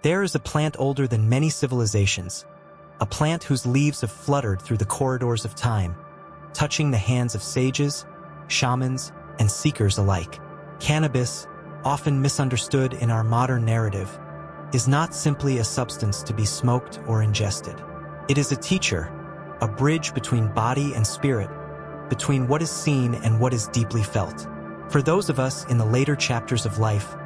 There is a plant older than many civilizations, a plant whose leaves have fluttered through the corridors of time, touching the hands of sages, shamans, and seekers alike. Cannabis, often misunderstood in our modern narrative, is not simply a substance to be smoked or ingested. It is a teacher, a bridge between body and spirit, between what is seen and what is deeply felt. For those of us in the later chapters of life,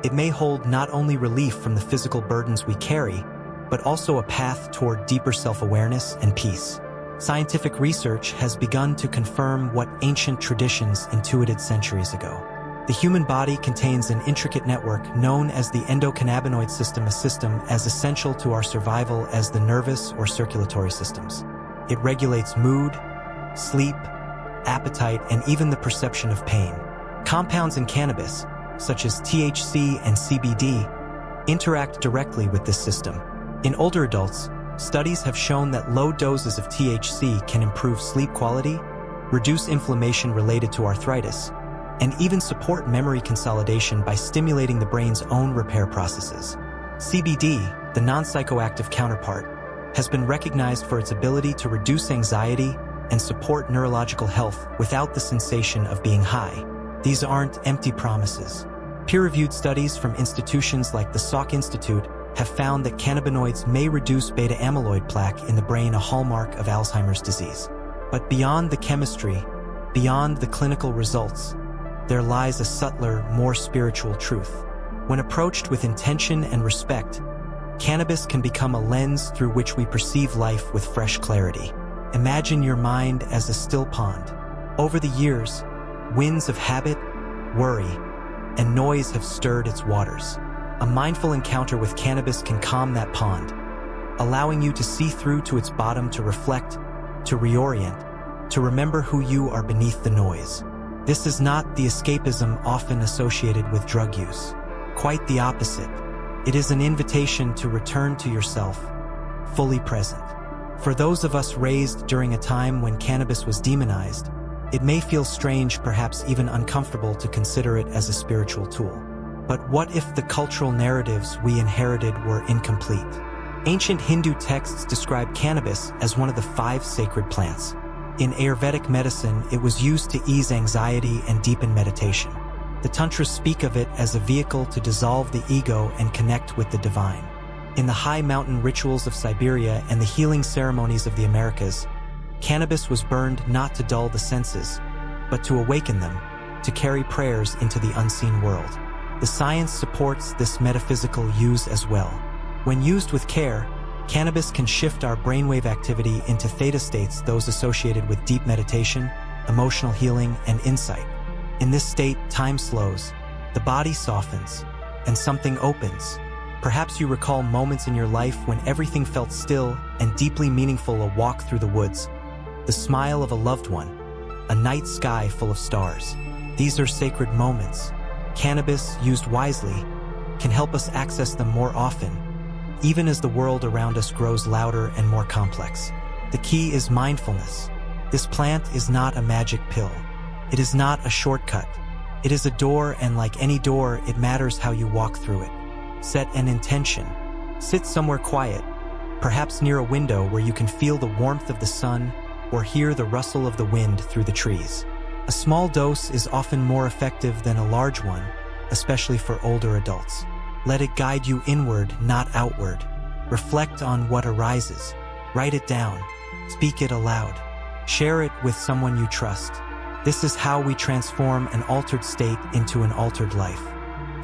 it may hold not only relief from the physical burdens we carry, but also a path toward deeper self-awareness and peace. Scientific research has begun to confirm what ancient traditions intuited centuries ago. The human body contains an intricate network known as the endocannabinoid system, a system as essential to our survival as the nervous or circulatory systems. It regulates mood, sleep, appetite, and even the perception of pain. Compounds in cannabis, such as THC and CBD, interact directly with this system. In older adults, studies have shown that low doses of THC can improve sleep quality, reduce inflammation related to arthritis, and even support memory consolidation by stimulating the brain's own repair processes. CBD, the non-psychoactive counterpart, has been recognized for its ability to reduce anxiety and support neurological health without the sensation of being high. These aren't empty promises. Peer-reviewed studies from institutions like the Salk Institute have found that cannabinoids may reduce beta-amyloid plaque in the brain, a hallmark of Alzheimer's disease. But beyond the chemistry, beyond the clinical results, there lies a subtler, more spiritual truth. When approached with intention and respect, cannabis can become a lens through which we perceive life with fresh clarity. Imagine your mind as a still pond. Over the years, winds of habit, worry, and noise have stirred its waters. A mindful encounter with cannabis can calm that pond, allowing you to see through to its bottom, to reflect, to reorient, to remember who you are beneath the noise. This is not the escapism often associated with drug use. Quite the opposite. It is an invitation to return to yourself, fully present. For those of us raised during a time when cannabis was demonized, it may feel strange, perhaps even uncomfortable, to consider it as a spiritual tool. But what if the cultural narratives we inherited were incomplete? Ancient Hindu texts describe cannabis as one of the 5 sacred plants. In Ayurvedic medicine, it was used to ease anxiety and deepen meditation. The Tantras speak of it as a vehicle to dissolve the ego and connect with the divine. In the high mountain rituals of Siberia and the healing ceremonies of the Americas, cannabis was burned not to dull the senses, but to awaken them, to carry prayers into the unseen world. The science supports this metaphysical use as well. When used with care, cannabis can shift our brainwave activity into theta states, those associated with deep meditation, emotional healing, and insight. In this state, time slows, the body softens, and something opens. Perhaps you recall moments in your life when everything felt still and deeply meaningful: a walk through the woods, the smile of a loved one, a night sky full of stars. These are sacred moments. Cannabis, used wisely, can help us access them more often, even as the world around us grows louder and more complex. The key is mindfulness. This plant is not a magic pill. It is not a shortcut. It is a door, and like any door, it matters how you walk through it. Set an intention. Sit somewhere quiet, perhaps near a window where you can feel the warmth of the sun or hear the rustle of the wind through the trees. A small dose is often more effective than a large one, especially for older adults. Let it guide you inward, not outward. Reflect on what arises. Write it down. Speak it aloud. Share it with someone you trust. This is how we transform an altered state into an altered life.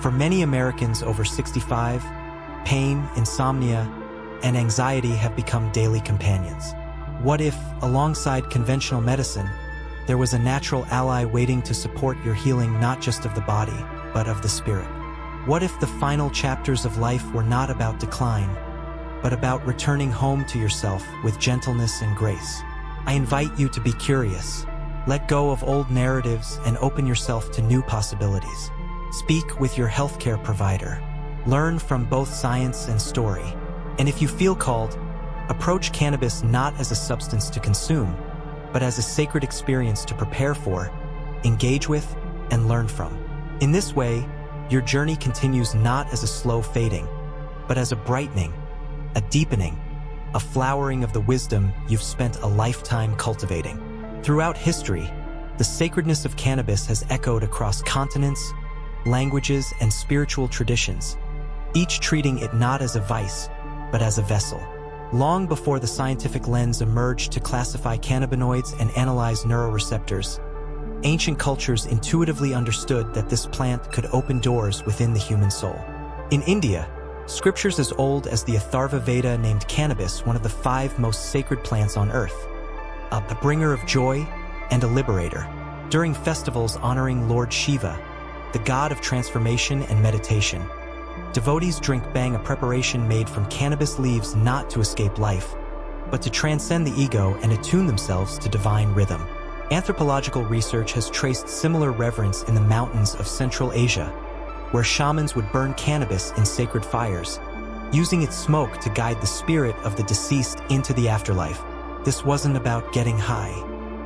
For many Americans over 65, pain, insomnia, and anxiety have become daily companions. What if, alongside conventional medicine, there was a natural ally waiting to support your healing, not just of the body, but of the spirit? What if the final chapters of life were not about decline, but about returning home to yourself with gentleness and grace? I invite you to be curious. Let go of old narratives and open yourself to new possibilities. Speak with your healthcare provider. Learn from both science and story. And if you feel called, approach cannabis not as a substance to consume, but as a sacred experience to prepare for, engage with, and learn from. In this way, your journey continues not as a slow fading, but as a brightening, a deepening, a flowering of the wisdom you've spent a lifetime cultivating. Throughout history, the sacredness of cannabis has echoed across continents, languages, and spiritual traditions, each treating it not as a vice, but as a vessel. Long before the scientific lens emerged to classify cannabinoids and analyze neuroreceptors, ancient cultures intuitively understood that this plant could open doors within the human soul. In India, scriptures as old as the Atharva Veda named cannabis one of the 5 most sacred plants on earth, a bringer of joy and a liberator. During festivals honoring Lord Shiva, the god of transformation and meditation, devotees drink bang, a preparation made from cannabis leaves not to escape life, but to transcend the ego and attune themselves to divine rhythm. Anthropological research has traced similar reverence in the mountains of Central Asia, where shamans would burn cannabis in sacred fires, using its smoke to guide the spirit of the deceased into the afterlife. This wasn't about getting high.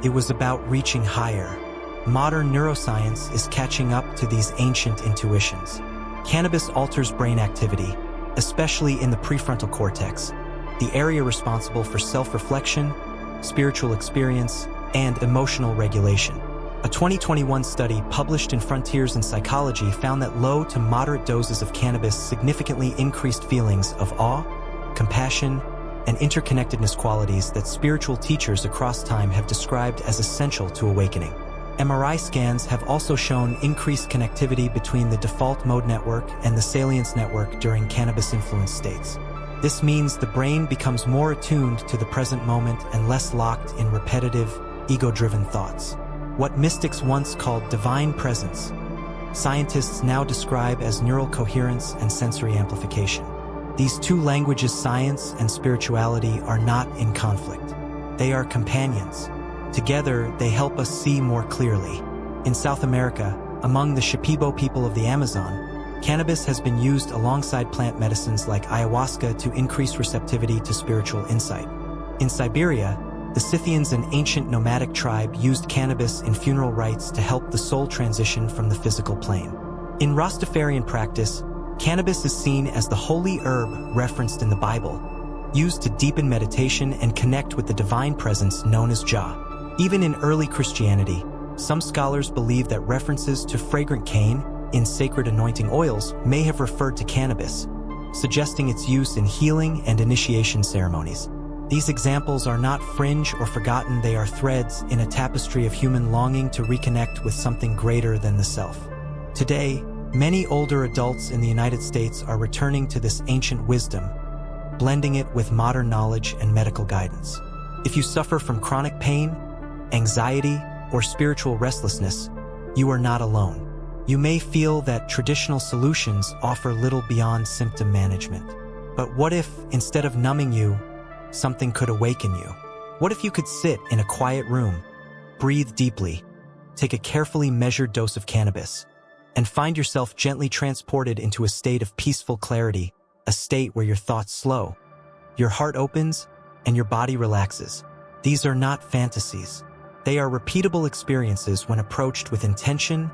It was about reaching higher. Modern neuroscience is catching up to these ancient intuitions. Cannabis alters brain activity, especially in the prefrontal cortex, the area responsible for self-reflection, spiritual experience, and emotional regulation. A 2021 study published in Frontiers in Psychology found that low to moderate doses of cannabis significantly increased feelings of awe, compassion, and interconnectedness, qualities that spiritual teachers across time have described as essential to awakening. MRI scans have also shown increased connectivity between the default mode network and the salience network during cannabis-influenced states. This means the brain becomes more attuned to the present moment and less locked in repetitive, ego-driven thoughts. What mystics once called divine presence, scientists now describe as neural coherence and sensory amplification. These two languages, science and spirituality, are not in conflict. They are companions. Together, they help us see more clearly. In South America, among the Shipibo people of the Amazon, cannabis has been used alongside plant medicines like ayahuasca to increase receptivity to spiritual insight. In Siberia, the Scythians, an ancient nomadic tribe, used cannabis in funeral rites to help the soul transition from the physical plane. In Rastafarian practice, cannabis is seen as the holy herb referenced in the Bible, used to deepen meditation and connect with the divine presence known as Jah. Even in early Christianity, some scholars believe that references to fragrant cane in sacred anointing oils may have referred to cannabis, suggesting its use in healing and initiation ceremonies. These examples are not fringe or forgotten. They are threads in a tapestry of human longing to reconnect with something greater than the self. Today, many older adults in the United States are returning to this ancient wisdom, blending it with modern knowledge and medical guidance. If you suffer from chronic pain, anxiety, or spiritual restlessness, you are not alone. You may feel that traditional solutions offer little beyond symptom management. But what if, instead of numbing you, something could awaken you? What if you could sit in a quiet room, breathe deeply, take a carefully measured dose of cannabis, and find yourself gently transported into a state of peaceful clarity, a state where your thoughts slow, your heart opens, and your body relaxes? These are not fantasies. They are repeatable experiences when approached with intention,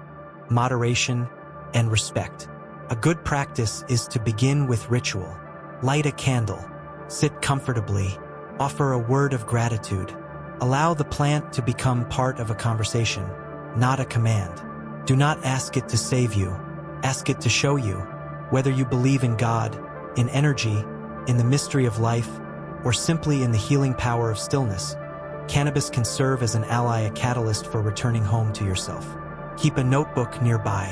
moderation, and respect. A good practice is to begin with ritual. Light a candle, sit comfortably, offer a word of gratitude. Allow the plant to become part of a conversation, not a command. Do not ask it to save you. Ask it to show you. Whether you believe in God, in energy, in the mystery of life, or simply in the healing power of stillness, cannabis can serve as an ally, a catalyst for returning home to yourself. Keep a notebook nearby.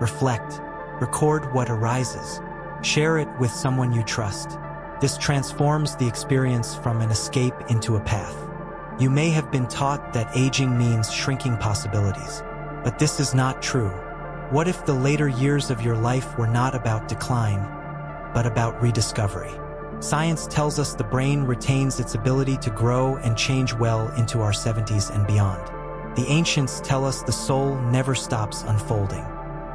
Reflect. Record what arises. Share it with someone you trust. This transforms the experience from an escape into a path. You may have been taught that aging means shrinking possibilities, but this is not true. What if the later years of your life were not about decline, but about rediscovery? Science tells us the brain retains its ability to grow and change well into our 70s and beyond. The ancients tell us the soul never stops unfolding.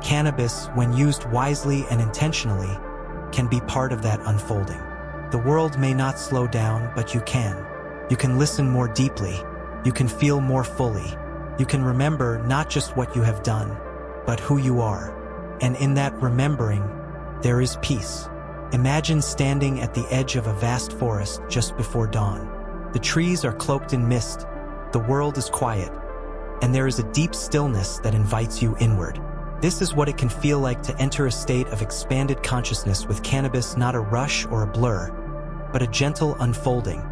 Cannabis, when used wisely and intentionally, can be part of that unfolding. The world may not slow down, but you can. You can listen more deeply. You can feel more fully. You can remember not just what you have done, but who you are. And in that remembering, there is peace. Imagine standing at the edge of a vast forest just before dawn. The trees are cloaked in mist, the world is quiet, and there is a deep stillness that invites you inward. This is what it can feel like to enter a state of expanded consciousness with cannabis, not a rush or a blur, but a gentle unfolding,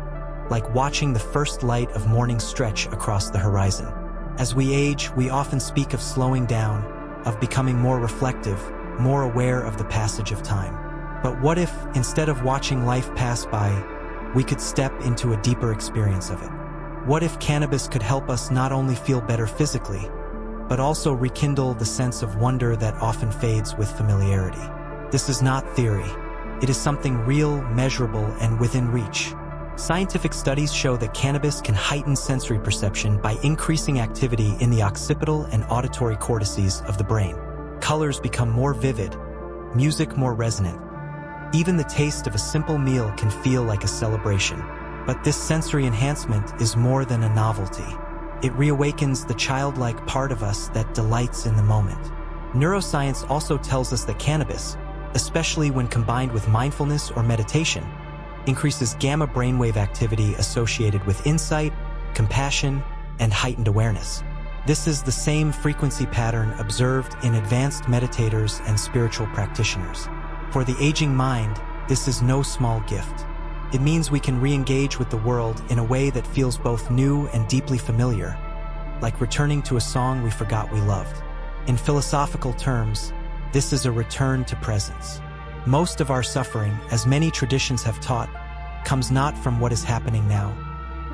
like watching the first light of morning stretch across the horizon. As we age, we often speak of slowing down, of becoming more reflective, more aware of the passage of time. But what if, instead of watching life pass by, we could step into a deeper experience of it? What if cannabis could help us not only feel better physically, but also rekindle the sense of wonder that often fades with familiarity? This is not theory. It is something real, measurable, and within reach. Scientific studies show that cannabis can heighten sensory perception by increasing activity in the occipital and auditory cortices of the brain. Colors become more vivid, music more resonant. Even the taste of a simple meal can feel like a celebration. But this sensory enhancement is more than a novelty. It reawakens the childlike part of us that delights in the moment. Neuroscience also tells us that cannabis, especially when combined with mindfulness or meditation, increases gamma brainwave activity associated with insight, compassion, and heightened awareness. This is the same frequency pattern observed in advanced meditators and spiritual practitioners. For the aging mind, this is no small gift. It means we can re-engage with the world in a way that feels both new and deeply familiar, like returning to a song we forgot we loved. In philosophical terms, this is a return to presence. Most of our suffering, as many traditions have taught, comes not from what is happening now,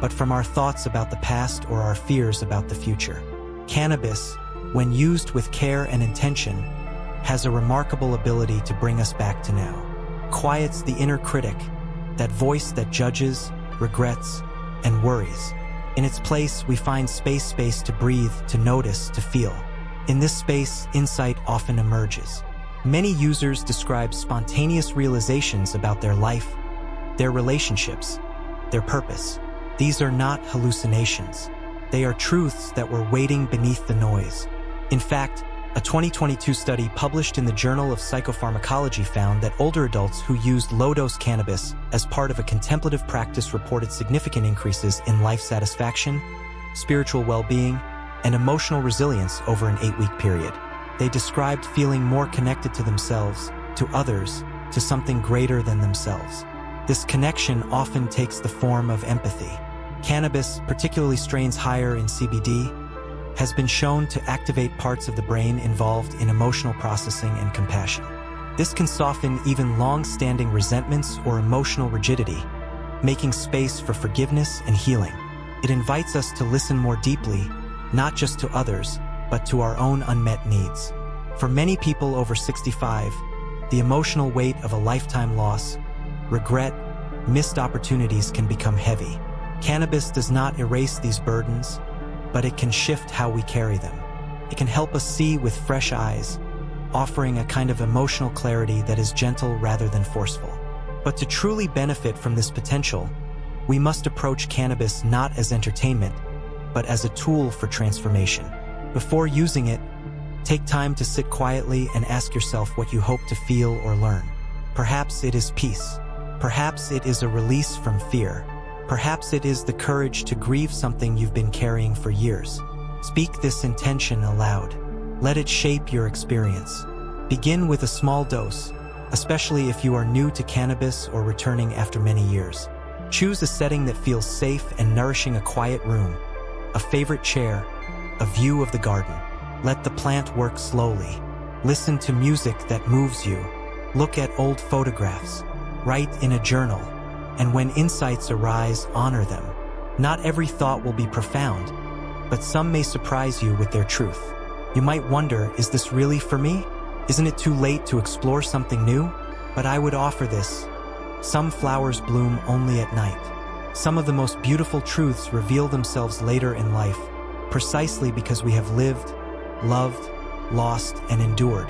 but from our thoughts about the past or our fears about the future. Cannabis, when used with care and intention, has a remarkable ability to bring us back to now. Quiets the inner critic, that voice that judges, regrets, and worries. In its place, we find space to breathe, to notice, to feel. In this space, insight often emerges. Many users describe spontaneous realizations about their life, their relationships, their purpose. These are not hallucinations. They are truths that were waiting beneath the noise. In fact, a 2022 study published in the Journal of Psychopharmacology found that older adults who used low-dose cannabis as part of a contemplative practice reported significant increases in life satisfaction, spiritual well-being, and emotional resilience over an 8-week period. They described feeling more connected to themselves, to others, to something greater than themselves. This connection often takes the form of empathy. Cannabis, particularly strains higher in CBD, has been shown to activate parts of the brain involved in emotional processing and compassion. This can soften even long-standing resentments or emotional rigidity, making space for forgiveness and healing. It invites us to listen more deeply, not just to others, but to our own unmet needs. For many people over 65, the emotional weight of a lifetime loss, regret, missed opportunities can become heavy. Cannabis does not erase these burdens, but it can shift how we carry them. It can help us see with fresh eyes, offering a kind of emotional clarity that is gentle rather than forceful. But to truly benefit from this potential, we must approach cannabis not as entertainment, but as a tool for transformation. Before using it, take time to sit quietly and ask yourself what you hope to feel or learn. Perhaps it is peace. Perhaps it is a release from fear. Perhaps it is the courage to grieve something you've been carrying for years. Speak this intention aloud. Let it shape your experience. Begin with a small dose, especially if you are new to cannabis or returning after many years. Choose a setting that feels safe and nourishing: a quiet room, a favorite chair, a view of the garden. Let the plant work slowly. Listen to music that moves you. Look at old photographs. Write in a journal. And when insights arise, honor them. Not every thought will be profound, but some may surprise you with their truth. You might wonder, is this really for me? Isn't it too late to explore something new? But I would offer this. Some flowers bloom only at night. Some of the most beautiful truths reveal themselves later in life, precisely because we have lived, loved, lost, and endured.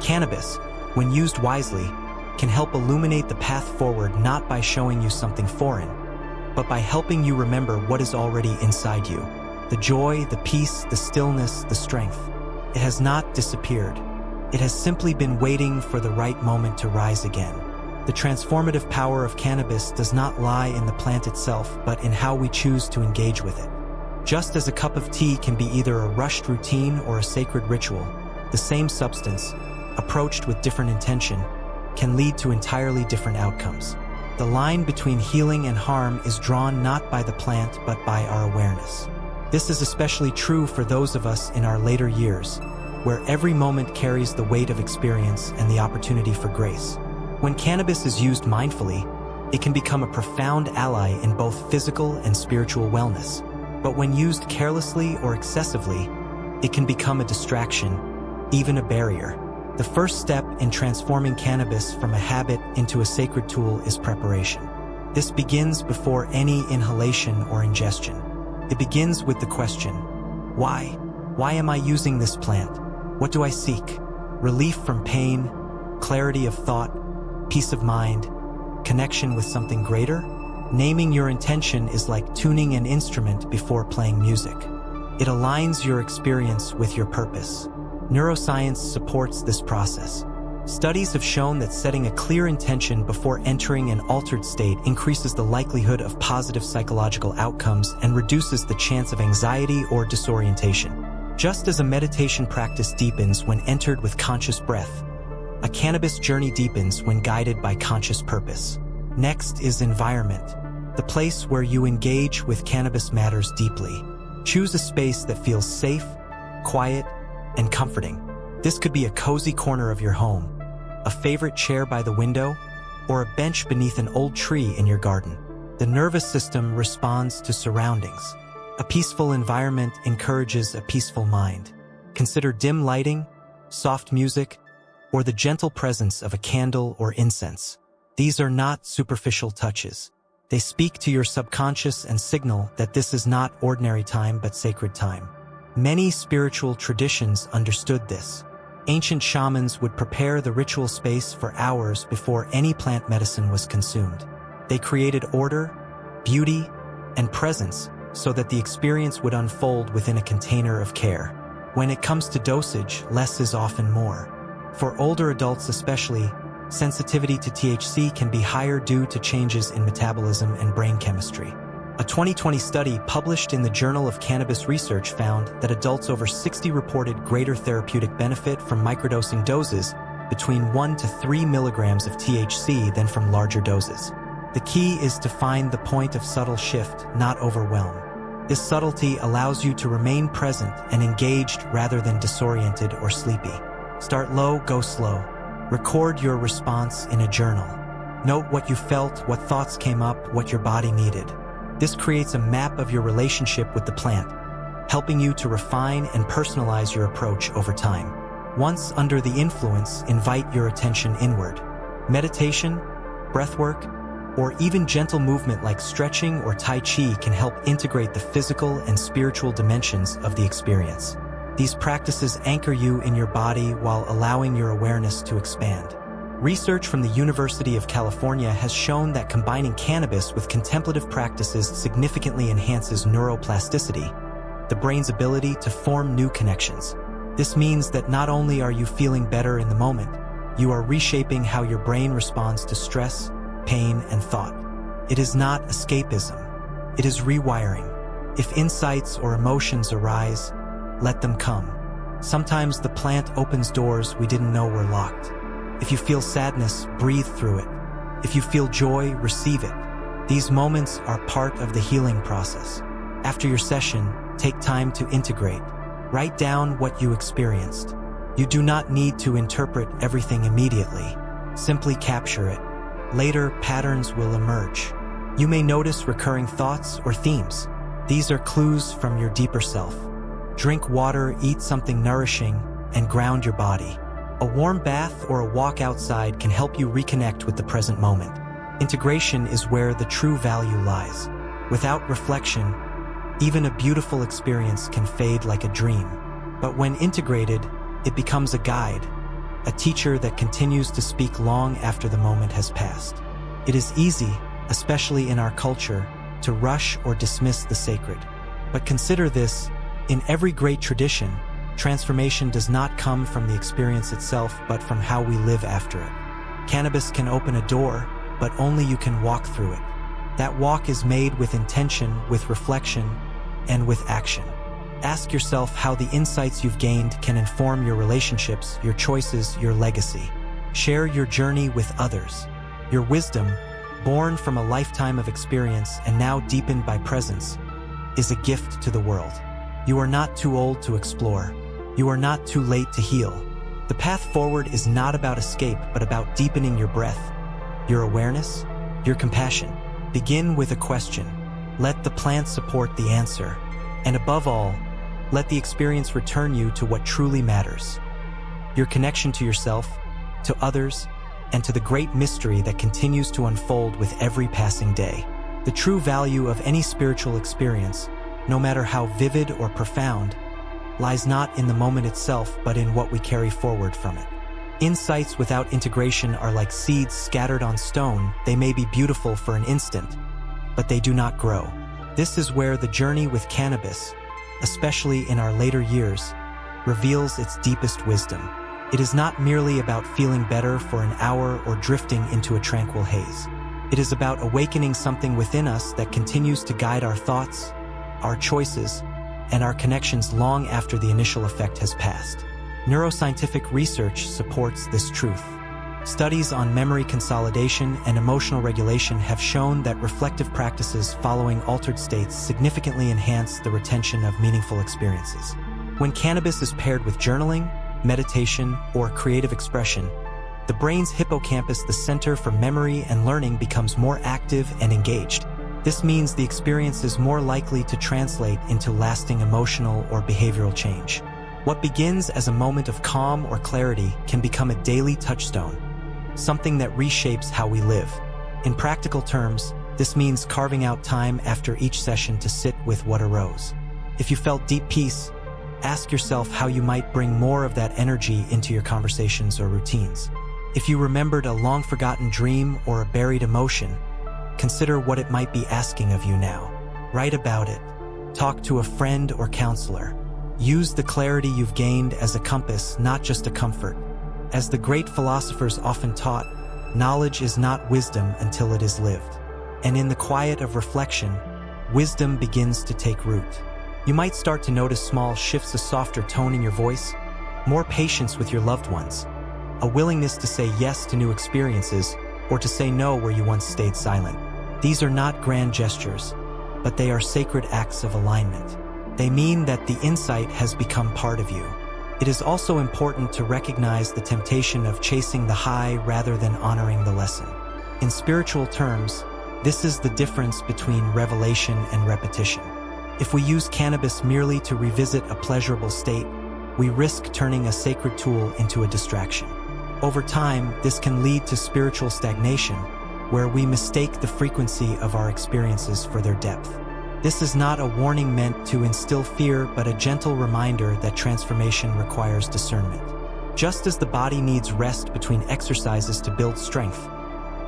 Cannabis, when used wisely, can help illuminate the path forward, not by showing you something foreign, but by helping you remember what is already inside you. The joy, the peace, the stillness, the strength. It has not disappeared. It has simply been waiting for the right moment to rise again. The transformative power of cannabis does not lie in the plant itself, but in how we choose to engage with it. Just as a cup of tea can be either a rushed routine or a sacred ritual, the same substance, approached with different intention, can lead to entirely different outcomes. The line between healing and harm is drawn not by the plant but by our awareness. This is especially true for those of us in our later years, where every moment carries the weight of experience and the opportunity for grace. When cannabis is used mindfully, it can become a profound ally in both physical and spiritual wellness. But when used carelessly or excessively, it can become a distraction, even a barrier. The first step in transforming cannabis from a habit into a sacred tool is preparation. This begins before any inhalation or ingestion. It begins with the question, why? Why am I using this plant? What do I seek? Relief from pain, clarity of thought, peace of mind, connection with something greater? Naming your intention is like tuning an instrument before playing music. It aligns your experience with your purpose. Neuroscience supports this process. Studies have shown that setting a clear intention before entering an altered state increases the likelihood of positive psychological outcomes and reduces the chance of anxiety or disorientation. Just as a meditation practice deepens when entered with conscious breath, a cannabis journey deepens when guided by conscious purpose. Next is environment. The place where you engage with cannabis matters deeply. Choose a space that feels safe, quiet, and comforting. This could be a cozy corner of your home, a favorite chair by the window, or a bench beneath an old tree in your garden. The nervous system responds to surroundings. A peaceful environment encourages a peaceful mind. Consider dim lighting, soft music, or the gentle presence of a candle or incense. These are not superficial touches. They speak to your subconscious and signal that this is not ordinary time but sacred time. Many spiritual traditions understood this. Ancient shamans would prepare the ritual space for hours before any plant medicine was consumed. They created order, beauty, and presence so that the experience would unfold within a container of care. When it comes to dosage, less is often more. For older adults especially, sensitivity to THC can be higher due to changes in metabolism and brain chemistry. A 2020 study published in the Journal of Cannabis Research found that adults over 60 reported greater therapeutic benefit from microdosing doses between 1 to 3 milligrams of THC than from larger doses. The key is to find the point of subtle shift, not overwhelm. This subtlety allows you to remain present and engaged rather than disoriented or sleepy. Start low, go slow. Record your response in a journal. Note what you felt, what thoughts came up, what your body needed. This creates a map of your relationship with the plant, helping you to refine and personalize your approach over time. Once under the influence, invite your attention inward. Meditation, breathwork, or even gentle movement like stretching or Tai Chi can help integrate the physical and spiritual dimensions of the experience. These practices anchor you in your body while allowing your awareness to expand. Research from the University of California has shown that combining cannabis with contemplative practices significantly enhances neuroplasticity, the brain's ability to form new connections. This means that not only are you feeling better in the moment, you are reshaping how your brain responds to stress, pain, and thought. It is not escapism. It is rewiring. If insights or emotions arise, let them come. Sometimes the plant opens doors we didn't know were locked. If you feel sadness, breathe through it. If you feel joy, receive it. These moments are part of the healing process. After your session, take time to integrate. Write down what you experienced. You do not need to interpret everything immediately. Simply capture it. Later, patterns will emerge. You may notice recurring thoughts or themes. These are clues from your deeper self. Drink water, eat something nourishing, and ground your body. A warm bath or a walk outside can help you reconnect with the present moment. Integration is where the true value lies. Without reflection, even a beautiful experience can fade like a dream. But when integrated, it becomes a guide, a teacher that continues to speak long after the moment has passed. It is easy, especially in our culture, to rush or dismiss the sacred. But consider this, in every great tradition, transformation does not come from the experience itself, but from how we live after it. Cannabis can open a door, but only you can walk through it. That walk is made with intention, with reflection, and with action. Ask yourself how the insights you've gained can inform your relationships, your choices, your legacy. Share your journey with others. Your wisdom, born from a lifetime of experience and now deepened by presence, is a gift to the world. You are not too old to explore. You are not too late to heal. The path forward is not about escape, but about deepening your breath, your awareness, your compassion. Begin with a question. Let the plant support the answer. And above all, let the experience return you to what truly matters. Your connection to yourself, to others, and to the great mystery that continues to unfold with every passing day. The true value of any spiritual experience, no matter how vivid or profound, lies not in the moment itself, but in what we carry forward from it. Insights without integration are like seeds scattered on stone. They may be beautiful for an instant, but they do not grow. This is where the journey with cannabis, especially in our later years, reveals its deepest wisdom. It is not merely about feeling better for an hour or drifting into a tranquil haze. It is about awakening something within us that continues to guide our thoughts, our choices, and our connections long after the initial effect has passed. Neuroscientific research supports this truth. Studies on memory consolidation and emotional regulation have shown that reflective practices following altered states significantly enhance the retention of meaningful experiences. When cannabis is paired with journaling, meditation, or creative expression, the brain's hippocampus, the center for memory and learning, becomes more active and engaged. This means the experience is more likely to translate into lasting emotional or behavioral change. What begins as a moment of calm or clarity can become a daily touchstone, something that reshapes how we live. In practical terms, this means carving out time after each session to sit with what arose. If you felt deep peace, ask yourself how you might bring more of that energy into your conversations or routines. If you remembered a long-forgotten dream or a buried emotion, consider what it might be asking of you now. Write about it. Talk to a friend or counselor. Use the clarity you've gained as a compass, not just a comfort. As the great philosophers often taught, knowledge is not wisdom until it is lived. And in the quiet of reflection, wisdom begins to take root. You might start to notice small shifts, a softer tone in your voice, more patience with your loved ones, a willingness to say yes to new experiences or to say no where you once stayed silent. These are not grand gestures, but they are sacred acts of alignment. They mean that the insight has become part of you. It is also important to recognize the temptation of chasing the high rather than honoring the lesson. In spiritual terms, this is the difference between revelation and repetition. If we use cannabis merely to revisit a pleasurable state, we risk turning a sacred tool into a distraction. Over time, this can lead to spiritual stagnation, where we mistake the frequency of our experiences for their depth. This is not a warning meant to instill fear, but a gentle reminder that transformation requires discernment. Just as the body needs rest between exercises to build strength,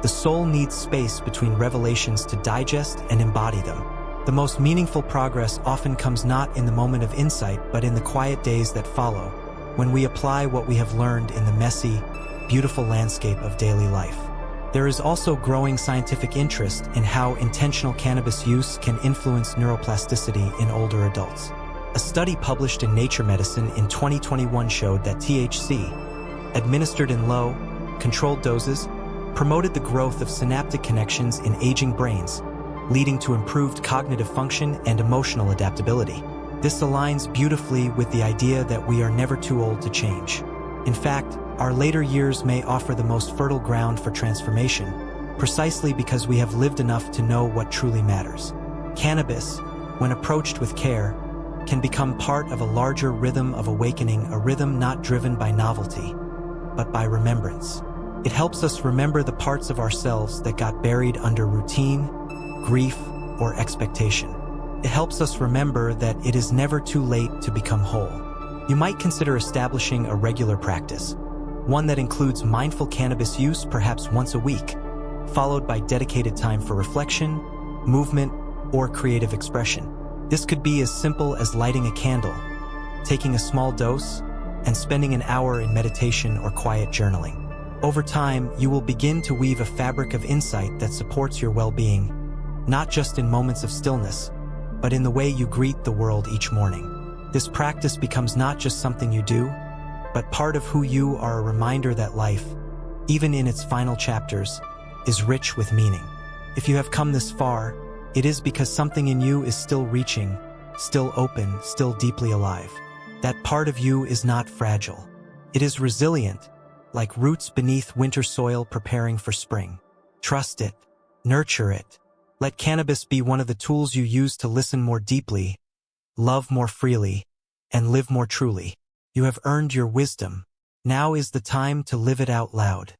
the soul needs space between revelations to digest and embody them. The most meaningful progress often comes not in the moment of insight, but in the quiet days that follow, when we apply what we have learned in the messy, beautiful landscape of daily life. There is also growing scientific interest in how intentional cannabis use can influence neuroplasticity in older adults. A study published in Nature Medicine in 2021 showed that THC, administered in low, controlled doses, promoted the growth of synaptic connections in aging brains, leading to improved cognitive function and emotional adaptability. This aligns beautifully with the idea that we are never too old to change. In fact, our later years may offer the most fertile ground for transformation, precisely because we have lived enough to know what truly matters. Cannabis, when approached with care, can become part of a larger rhythm of awakening, a rhythm not driven by novelty, but by remembrance. It helps us remember the parts of ourselves that got buried under routine, grief, or expectation. It helps us remember that it is never too late to become whole. You might consider establishing a regular practice, one that includes mindful cannabis use perhaps once a week, followed by dedicated time for reflection, movement, or creative expression. This could be as simple as lighting a candle, taking a small dose, and spending an hour in meditation or quiet journaling. Over time, you will begin to weave a fabric of insight that supports your well-being, not just in moments of stillness, but in the way you greet the world each morning. This practice becomes not just something you do, but part of who you are, a reminder that life, even in its final chapters, is rich with meaning. If you have come this far, it is because something in you is still reaching, still open, still deeply alive. That part of you is not fragile. It is resilient, like roots beneath winter soil preparing for spring. Trust it. Nurture it. Let cannabis be one of the tools you use to listen more deeply, love more freely, and live more truly. You have earned your wisdom. Now is the time to live it out loud.